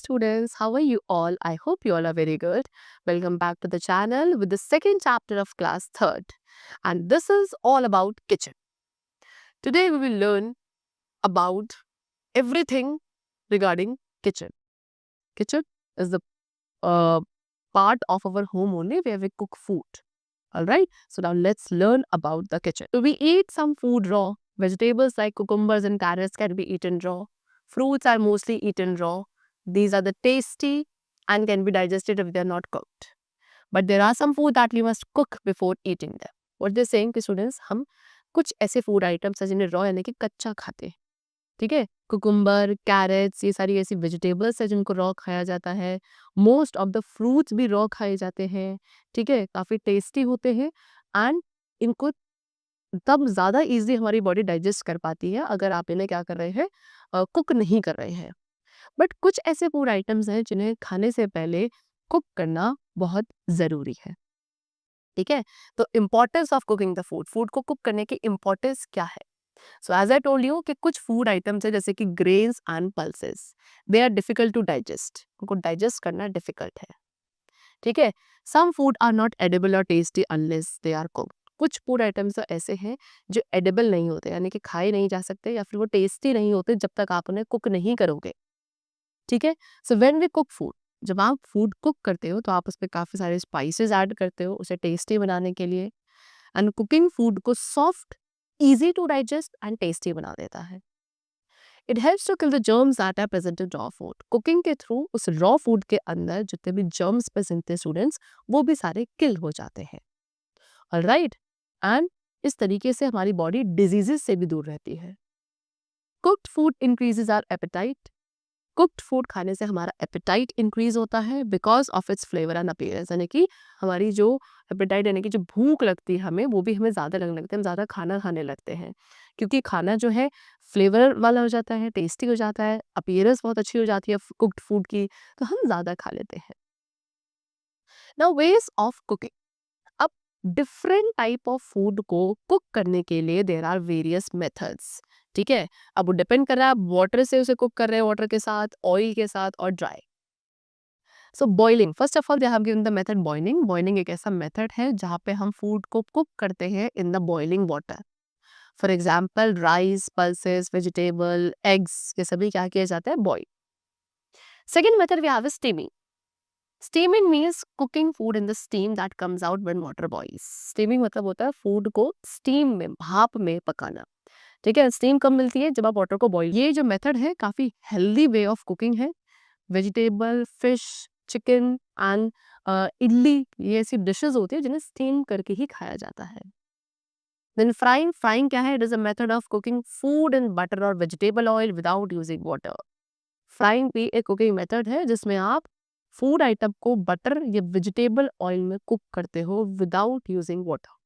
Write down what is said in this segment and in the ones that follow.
students, how are you all? I hope you all are very good. Welcome back to the channel with the second chapter of class 3rd. And this is all about kitchen. Today we will learn about everything regarding kitchen. Kitchen is the part of our home only where we cook food. Alright, so now let's learn about the kitchen. So we eat some food raw. Vegetables like cucumbers and carrots can be eaten raw. Fruits are mostly eaten raw. These are the tasty and can be digested if they are not cooked. But there are some food that we must cook before eating them. What they're saying कि students हम कुछ ऐसे food items हैं जिन्हें raw यानी कि कच्चा खाते हैं. ठीक है, कुकुम्बर, कैरेट्स, ये सारी ऐसी वेजिटेबल्स है जिनको रॉ खाया जाता है. मोस्ट ऑफ द फ्रूट्स भी रॉ खाए जाते हैं. ठीक है, काफ़ी टेस्टी होते हैं एंड इनको तब ज़्यादा ईजी हमारी बॉडी डाइजेस्ट कर पाती है अगर आप इन्हें क्या कर रहे हैं, कुक नहीं कर रहे हैं. बट कुछ ऐसे फूड आइटम्स हैं जिन्हें खाने से पहले कुक करना बहुत ज़रूरी है. ठीक है, तो importance of cooking the food, food को कुक करने की इम्पोर्टेंस क्या है. So as I told you कि कुछ फूड आइटम्स है जैसे कि grains and pulses, they are difficult to digest, उनको डाइजेस्ट करना डिफिकल्ट है. ठीक है, some food are not edible और tasty unless they are cooked. कुछ फूड आइटम्स तो ऐसे हैं जो एडिबल नहीं होते यानी कि खाए नहीं जा सकते या फिर वो टेस्टी नहीं होते जब तक आप उन्हें कुक नहीं करोगे. ठीक है, so when we cook food, जब आप फूड कुक करते हो तो आप उसमें काफ़ी सारे स्पाइसेस ऐड करते हो उसे टेस्टी बनाने के लिए. एंड कुकिंग फूड को soft, easy to digest and tasty बना देता है. It helps to kill the germs that are present in raw food. Cooking के थ्रू उस raw food के अंदर जितने भी germs present थे students, वो भी सारे kill हो जाते हैं. Alright? And इस तरीके से हमारी body diseases से भी दूर रहती है. Cooked food increases our appetite. Cooked food खाने से हमारा एपेटाइट इंक्रीज होता है because of its flavour and appearance. यानी कि हमारी जो एपेटाइट यानी कि जो भूख लगती है हमें, वो भी हमें ज़्यादा लगने लगता है, हम ज़्यादा खाना खाने लगते हैं क्योंकि खाना जो है फ्लेवर वाला हो जाता है, टेस्टी हो जाता है, अपीयरेंस बहुत अच्छी हो जाती है कुक्ड फूड की, तो हम ज़्यादा खा लेते हैं. Now ways of cooking. अब डिफरेंट टाइप ऑफ फूड को कुक करने के लिए देर आर वेरियस मेथड्स. ठीक है, अब वो डिपेंड कर रहा है आप वाटर से उसे कुक कर रहे हैं, वाटर के साथ, ऑयल के साथ और dry. So boiling, first of all they have given the method boiling. Boiling एक ऐसा मेथड है जहाँ पे हम फूड को कुक करते हैं in the boiling water. For example rice, pulses, vegetable, eggs, ये सभी क्या किया जाता है, boil. Second method we have steaming. Steaming means cooking food in the steam that comes out when water boils. Steaming मतलब होता है फूड को स्टीम में, भाप में पकाना. ठीक है, स्टीम कब मिलती है, जब आप वाटर को बॉईल. ये जो मेथड है काफ़ी हेल्दी वे ऑफ कुकिंग है. Vegetable, fish, chicken and idli, ये ऐसी डिशेस होती है जिन्हें स्टीम करके ही खाया जाता है. Then frying. फ्राइंग क्या है, it is a method of cooking food in butter और vegetable oil without using water. Frying भी एक कुकिंग मेथड है जिसमें आप फूड आइटम को बटर या वेजिटेबल ऑयल में कुक करते हो without using water.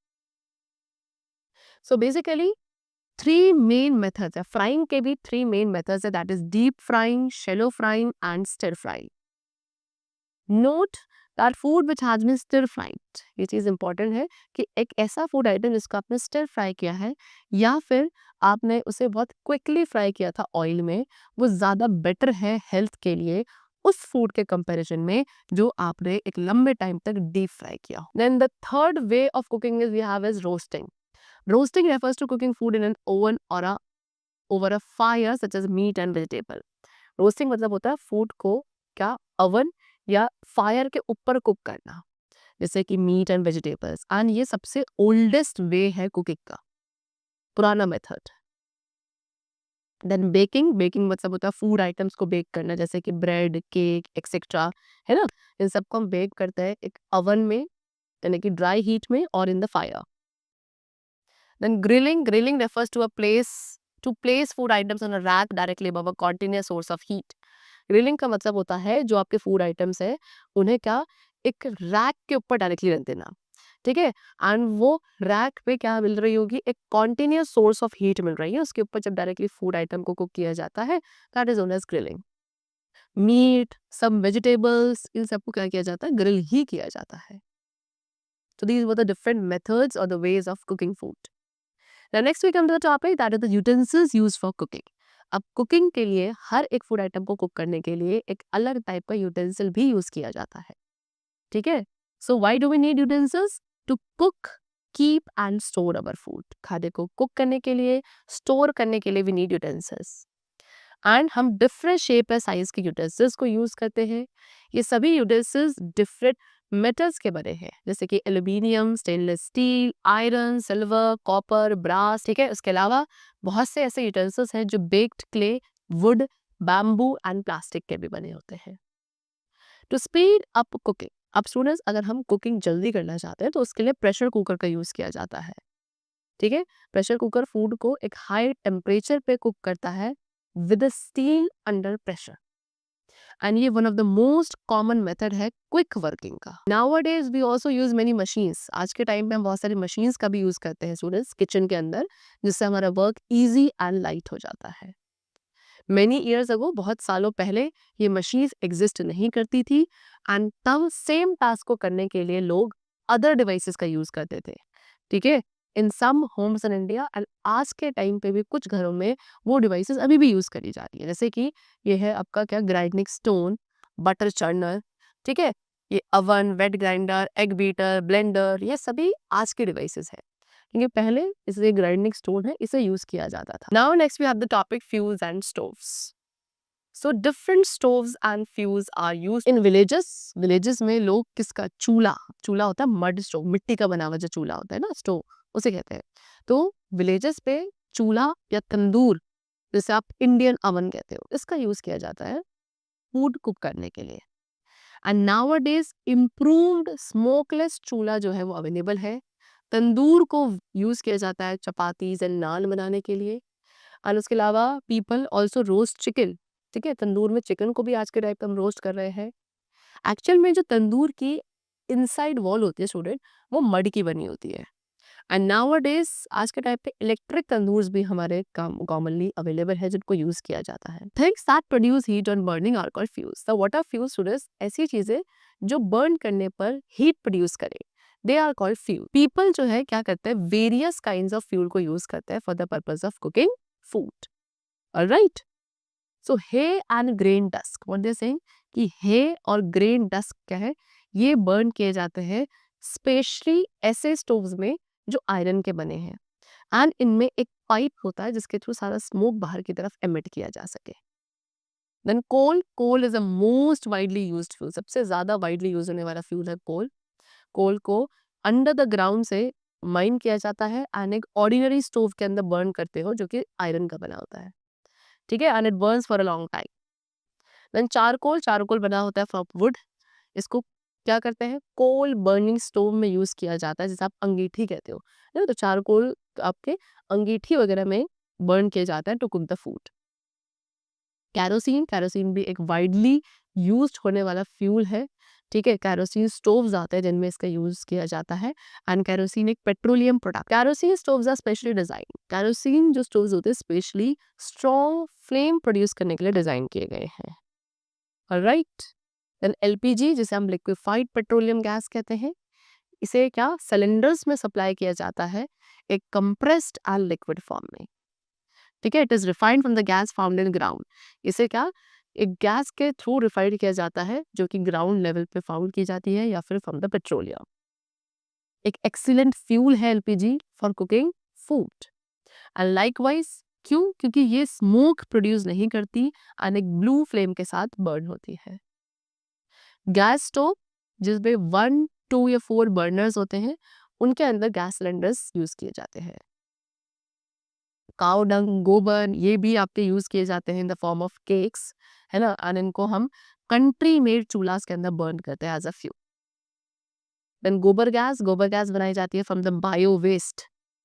So basically 3 main methods है. फ्राइंग के भी 3 मेन मेथड्स है, that is deep frying, shallow frying and stir frying. Note that food which has been stir fried, ये चीज़ important है कि एक ऐसा फूड आइटम जिसको आपने स्टिर फ्राई किया है या फिर आपने उसे बहुत क्विकली फ्राई किया था ऑयल में, वो ज़्यादा बेटर है हेल्थ के लिए उस फूड के कंपैरिजन में जो आपने एक लंबे टाइम तक डीप फ्राई किया. Then the third way of cooking is we have is roasting. Roasting refers to cooking food in an oven or over a fire such as meat and vegetable. Roasting मतलब होता है food को क्या oven या fire के ऊपर cook करना, जैसे कि मीट एंड वेजिटेबल्स. एंड ये सबसे ओल्डेस्ट वे है कुकिंग का, पुराना मेथड. Then baking. बेकिंग मतलब होता है फूड आइटम्स को बेक करना, जैसे कि ब्रेड, केक एक्सेट्रा, है ना. इन सबको हम बेक करते हैं एक ओवन में यानी कि ड्राई हीट में और in the fire. Then grilling. Grilling refers to place food items on a rack directly above a continuous source of heat. Grilling का मतलब होता है जो आपके फूड आइटम्स है उन्हें क्या एक रैक के ऊपर डायरेक्टली रख देना. ठीक है, एंड वो रैक पे क्या मिल रही होगी, एक कॉन्टिन्यूस सोर्स ऑफ हीट मिल रही है, उसके ऊपर जब डायरेक्टली फूड आइटम को कुक किया जाता है, that is known as grilling. Meat, some vegetables, इन सबको क्या किया जाता है, ग्रिल ही किया जाता है. So these were the different methods or the ways of cooking food. Now next we come to the topic that is the utensils used for cooking. अब कुकिंग के लिए हर एक फूड आइटम को कुक करने के लिए एक अलग टाइप का यूटेंसिल भी यूज किया जाता है, ठीक है। So why do we need utensils? To cook, keep and store our food. खाने को कुक करने के लिए, स्टोर करने के लिए वी नीड यूटेंसिल्स। एंड हम डिफरेंट शेप या साइज के यूटेंसिल्स को यूज करते हैं। ये सभी यूटेंसिल्स डिफरेंट मेटल्स के बने हैं, जैसे कि aluminium, stainless steel, iron, silver, copper, brass, ठीक है। उसके अलावा बहुत से ऐसे यूटेंसिल्स हैं जो baked clay, would, bamboo and plastic के भी बने होते हैं। टू स्पीड अप कुकिंग, अब स्टूडेंट्स अगर हम कुकिंग जल्दी करना चाहते हैं तो उसके लिए प्रेशर कुकर का यूज किया जाता है, ठीक है। प्रेशर कुकर फूड को एक हाई टेम्परेचर पे कुक करता है with steel under pressure, and ये one of the most common method है क्विक वर्किंग का। Nowadays we also use many machines, आज के टाइम पे हम बहुत सारी मशीन्स का भी यूज करते हैं स्टूडेंट्स किचन के अंदर, जिससे हमारा वर्क इजी एंड लाइट हो जाता है। मेनी ईयर्स अगो, बहुत सालों पहले ये मशीन्स एग्जिस्ट नहीं करती थी, एंड तब सेम टास्क को करने के लिए लोग अदर डिवाइसेस का यूज करते थे, ठीक है, इन सम होम्स इन इंडिया। एंड आज के टाइम पे भी कुछ घरों में वो डिवाइसेस अभी भी यूज करी जा रही है, जैसे कि ये है आपका क्या, ग्राइंडिंग स्टोन, बटर चर्नर, ठीक है, ये oven, wet grinder, egg beater, blender, ये सभी आज के डिवाइसेस है, क्योंकि पहले इसे ग्राइंडिंग स्टोन है, इसे यूज किया जाता था। Now next we have the topic fuels and stoves. So different stoves and fuels are used in villages. Villages में लोग किसका, चूल्हा, चूल्हा होता है मड स्टोव, मिट्टी का बना हुआ जो चूल्हा होता है ना, स्टोव, उसे कहते हैं। तो विलेजेस पे चूल्हा या तंदूर, जैसे आप इंडियन अवन कहते हो, इसका यूज किया जाता है फूड कुक करने के लिए। एंड नाउअडेज इम्प्रूव्ड स्मोकलेस चूल्हा जो है वो अवेलेबल है। तंदूर को यूज किया जाता है चपातीज एंड नान बनाने के लिए। और उसके अलावा पीपल ऑल्सो रोस्ट चिकन, ठीक है, तंदूर में चिकन को भी आज के टाइप पे हम रोस्ट कर रहे हैं। एक्चुअल में जो तंदूर की इनसाइड वॉल होती है स्टूडेंट, वो मड की बनी होती है। एंड नाउअडेज आज के टाइप पे इलेक्ट्रिक तंदूर्स भी हमारे कॉमनली अवेलेबल है, जिनको यूज किया जाता है। Things that produce heat on burning are called fuels. The what are fuels students? ऐसी चीजें जो बर्न करने पर हीट प्रोड्यूस करे, they are called fuel. People जो है क्या करते हैं, वेरियस काइंड्स ऑफ फ्यूल को यूज करते हैं for the purpose of cooking food. Alright, so hay and grain dusk, what they saying कि हे और ग्रेन डस्क क्या है, ये बर्न किए जाते हैं स्पेशली ऐसे स्टोव्स में जो आयरन के बने हैं, एंड इनमें एक पाइप होता है जिसके थ्रू सारा स्मोक बाहर की तरफ एमिट किया जा सके। Then coal, coal is a most widely used fuel, सबसे ज्यादा वाइडली यूज होने वाला फ्यूल है कोल। कोल को अंडर द ग्राउंड से माइन किया जाता है एंड एक ऑर्डिनरी स्टोव के अंदर बर्न करते हो जो कि आयरन का बना होता है, ठीक है, and it burns for a long time. Then charcoal, charcoal बना होता है फ्रॉम वुड। इसको क्या करते हैं, कोल बर्निंग स्टोव में यूज किया जाता है, जैसे आप अंगीठी कहते हो, है ना, तो चारकोल आपके अंगीठी वगैरह में बर्न किया जाता है to cook the food. Kerosene, kerosene भी एक वाइडली यूज्ड होने वाला फ्यूल है, ठीक है। कैरोसिन स्टोव्स आते हैं जिनमें इसका यूज किया जाता है, एंड कैरोसिन एक petroleum product. Kerosene stoves are specially design, kerosene जो स्टोव्स होते हैं स्पेशली स्ट्रॉन्ग फ्लेम प्रोड्यूस करने के लिए डिजाइन किए गए हैं। ऑलराइट, देन एलपीजी, जिसे हम लिक्विफाइड पेट्रोलियम गैस कहते हैं, इसे क्या सिलेंडर्स में सप्लाई किया जाता है एक कंप्रेस्ड एंड लिक्विड फॉर्म में, ठीक है। It is refined from the gas found in ground, इसे क्या एक गैस के थ्रू रिफाइंड किया जाता है जो कि ग्राउंड लेवल पे फाउंड की जाती है या फिर फ्रॉम द पेट्रोलियम। एक एक्सीलेंट फ्यूल है LPG for cooking food, and likewise क्यों, क्योंकि ये स्मोक प्रोड्यूस नहीं करती एंड एक ब्लू फ्लेम के साथ बर्न होती है। गैस स्टोव जिसमें 1, 2 या 4 बर्नर्स होते हैं, उनके अंदर गैस सिलेंडर्स यूज किए जाते हैं। काऊ डंग, गोबर, ये भी आपके यूज किए जाते हैं in the form of cakes, है ना, एंड इनको हम कंट्री मेड चूल्हा के अंदर बर्न करते हैं as a fuel. Then gobar gas बनाई जाती है from the bio waste,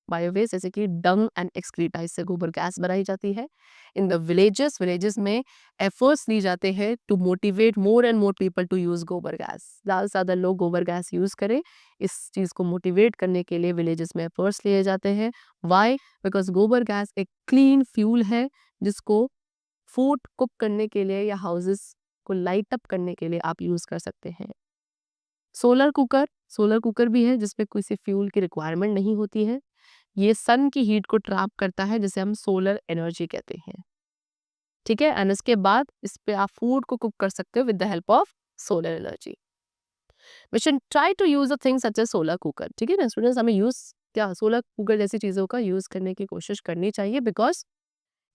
bio waste जैसे कि डंग एंड एक्सक्रीटा, इससे गोबर गैस बनाई जाती है। इन द विलेजेस, विलेजेस में एफर्ट्स ली जाते हैं to motivate more and more people to use gobar gas, ज़्यादा से ज़्यादा लोग गोबर गैस यूज करें, इस चीज़ को मोटिवेट करने के लिए विलेजेस में एफर्ट्स लिए जाते हैं। वाई? बिकॉज गोबर गैस एक क्लीन फ्यूल है जिसको फूड कुक करने के लिए या हाउसेस को लाइट अप करने के लिए आप यूज कर सकते हैं। सोलर कुकर, सोलर कुकर भी है जिसमें किसी फ्यूल की रिक्वायरमेंट नहीं होती है, ये सन की हीट को ट्रैप करता है जिसे हम सोलर एनर्जी कहते हैं। ठीक है, एंड उसके बाद इस पे आप फूड को कुक कर सकते हो with the help of solar energy. We should try to use a thing such as solar cooker, ठीक है ना स्टूडेंट्स, हमें यूज क्या सोलर कुकर जैसी चीज़ों का यूज़ करने की कोशिश करनी चाहिए, बिकॉज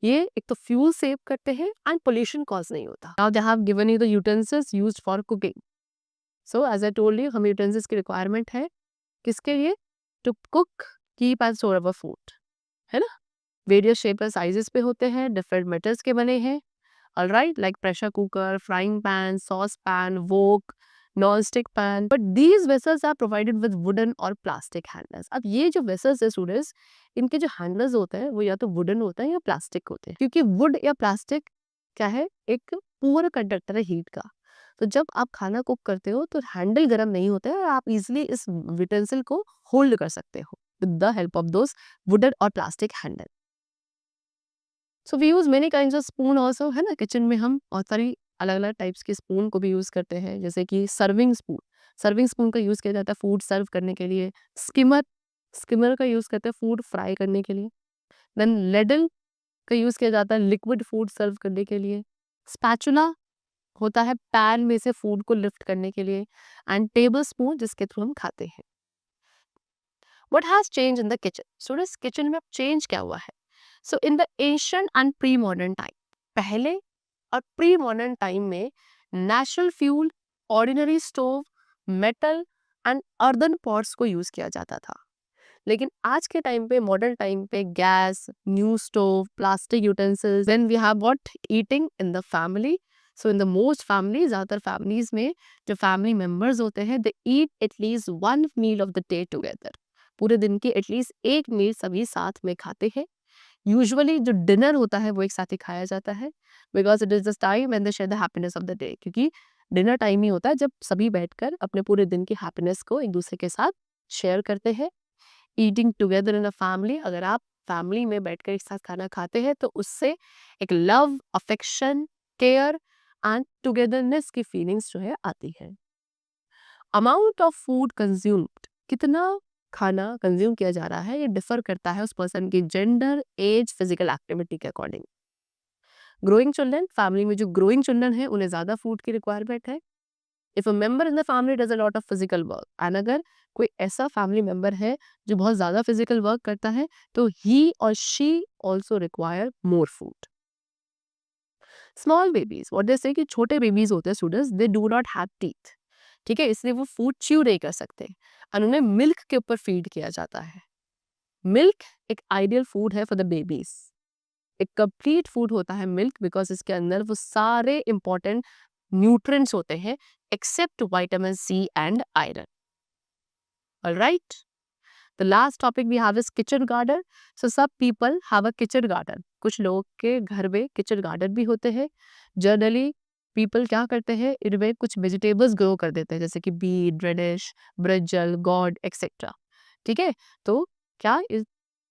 ये एक तो फ्यूल सेव करते हैं एंड पोल्यूशन कॉज नहीं होता। Now they have given you the utensils used for cooking. So as I told you, हमें यूटेंसिल्स की रिक्वायरमेंट है किसके लिए? To cook, keep and store our food, है ना? वेरियस शेप और साइजेस पे होते हैं, डिफरेंट मेटल्स के बने हैं, alright, like pressure cooker, frying pan, sauce pan, wok, non stick pan, but these vessels are provided with wooden और प्लास्टिक हैंडल्स। अब ये जो वेसल्स है स्टूडेंट्स, इनके जो हैंडल्स होते हैं वो या तो वुडन होता है या प्लास्टिक होते हैं, क्योंकि वुड या प्लास्टिक क्या है, एक पुअर कंडक्टर है हीट का। तो जब आप खाना कुक करते हो तो हैंडल गर्म नहीं होता है और आप इजिली इस यूटेंसिल को होल्ड कर सकते हो with the help of those wooden और plastic handle. So we use many kinds of spoon also, है ना, किचन में हम बहुत सारी अलग अलग टाइप्स के स्पून को भी यूज करते हैं, जैसे कि सर्विंग स्पून। सर्विंग स्पून का यूज किया जाता है फूड सर्व करने के लिए। स्किमर, स्किमर का यूज करते हैं फूड फ्राई करने के लिए। देन लेडल का यूज किया जाता है लिक्विड फूड सर्व करने के लिए। स्पैचुला होता है पैन में से फूड को लिफ्ट करने के लिए, एंड टेबल स्पून जिसके थ्रू हम खाते हैं। What has change in the kitchen students, kitchen में अब चेंज क्या हुआ है? So in the ancient and pre modern time, पहले और प्री मॉडर्न टाइम में natural fuel, ordinary stove, metal and earthen pots को यूज किया जाता था। लेकिन आज के टाइम पे, मॉडर्न टाइम पे, gas, new stove, plastic utensils, then we have what eating in the family. So in the most family, ज़्यादातर फैमिलीज में जो फैमिली मेंबर्स होते हैं, they eat at least one meal of the day together. पूरे दिन की at least एक मील सभी साथ में खाते हैं। यूजुअली जो डिनर होता है वो एक साथ ही खाया जाता है, because it is the time and the share the happiness of the day, क्योंकि डिनर टाइम ही होता है जब सभी बैठकर अपने पूरे दिन की हैप्पीनेस को एक दूसरे के साथ शेयर करते हैं। Eating together in a family, अगर आप फैमिली में बैठकर एक साथ खाना खाते हैं तो उससे एक love, affection, care and togetherness की फीलिंग्स जो है आती है। अमाउंट ऑफ फूड कंज्यूम्ड, कितना खाना कंज्यूम किया जा रहा है, ये डिफर करता है उस पर्सन की जेंडर, एज, फिजिकल एक्टिविटी के अकॉर्डिंग। ग्रोइंग चिल्ड्रन, फैमिली में जो ग्रोइंग चिल्ड्रन है उन्हें ज्यादा फूड की रिक्वायरमेंट है। If a member in the family does a lot of physical work, and अगर कोई ऐसा फैमिली मेंबर है जो बहुत ज्यादा फिजिकल वर्क करता है, तो ही और she also require more food. Small babies, what they से कि छोटे बेबीज होते हैं students, they do not have teeth, ठीक है, इसलिए वो फूड च्यू नहीं कर सकते और उन्हें मिल्क के ऊपर फीड किया जाता है। मिल्क एक आइडियल फूड है फॉर द बेबीज, एक कंप्लीट फूड होता है मिल्क, बिकॉज इसके अंदर वो सारे इंपॉर्टेंट न्यूट्रिएंट्स होते हैं except vitamin C and iron. Alright, the last topic we have is kitchen garden. So सब people have a kitchen garden, कुछ लोगों के घर में किचन गार्डन भी होते हैं। जनरली पीपल क्या करते हैं, इनमें कुछ वेजिटेबल्स ग्रो कर देते हैं, जैसे कि beet, radish, brinjal, gourd etcetera, ठीक है। तो क्या इस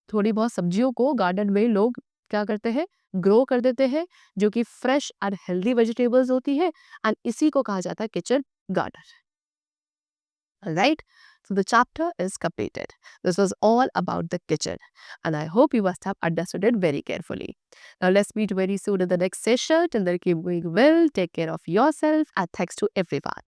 थोड़ी बहुत सब्जियों को गार्डन में लोग क्या करते हैं, ग्रो कर देते हैं, जो कि फ्रेश और हेल्दी वेजिटेबल्स होती है, एंड इसी को कहा जाता है kitchen garden. Right? So the chapter is completed. This was all about the kitchen, and I hope you must have understood it very carefully. Now let's meet very soon in the next session. Till then, keep doing well, take care of yourself, and thanks to everyone.